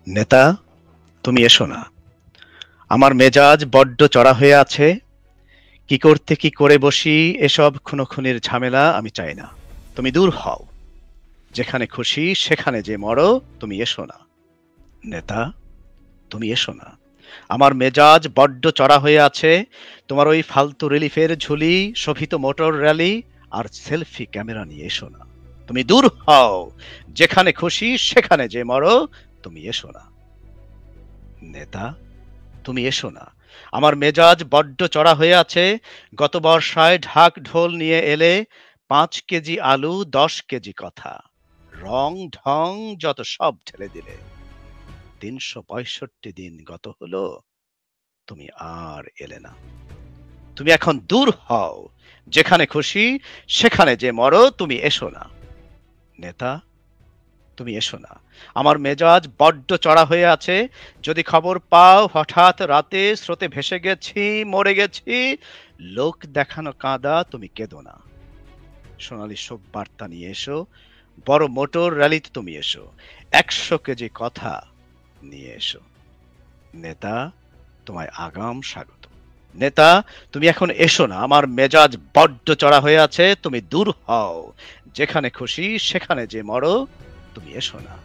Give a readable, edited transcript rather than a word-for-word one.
নেতা, তুমি এসো না। আমার মেজাজ বড্ড চড়া হয়ে আছে। কি করতে কি করে বসি, এসব খুনোখুনির ঝামেলা আমি চাই না। তুমি দূর হও। যেখানে খুশি সেখানে যে মরো, তুমি এসো না। নেতা, তুমি এসো না। আমার মেজাজ বড্ড চড়া হয়ে আছে। তোমার ওই ফালতু রিলিফের ঝুলি, শোভিত মোটর র্যালি আর সেলফি ক্যামেরা নিয়ে এসো না। তুমি দূর হও। যেখানে খুশি সেখানে যে মরো, তুমি এসো না। নেতা, তুমি এসো না। আমার মেজাজ বড্ড চড়া হয়ে আছে। গত বর্ষায় ঢাক ঢোল নিয়ে এলে 5 কেজি আলু, 10 কেজি কথা, রং ঢং যত সব ঢেলে দিলে। 365 দিন গত হলো, তুমি আর এলে না। তুমি এখন দূর হও। যেখানে খুশি সেখানে যে মরো, তুমি এসো না। নেতা, তুমি এসো না। আমার মেজাজ বড্ড চড়া হয়ে আছে। যদি খবর পাও হঠাৎ রাতে স্রোতে ভেসে গেছি, মরে গেছি, লোক দেখানো কাঁদা তুমি কেঁদো না। সোনালী শোক বার্তা নিয়ে এসো। বড় মোটর র্যালিতে তুমি এসো। 100 কেজি কথা নিয়ে এসো। নেতা, তোমায় আগাম স্বাগত। নেতা, তুমি এখন এসো না। আমার মেজাজ বড্ড চড়া হয়ে আছে। তুমি দূর হও। যেখানে খুশি সেখানে যে মরো, তুমি এসো না।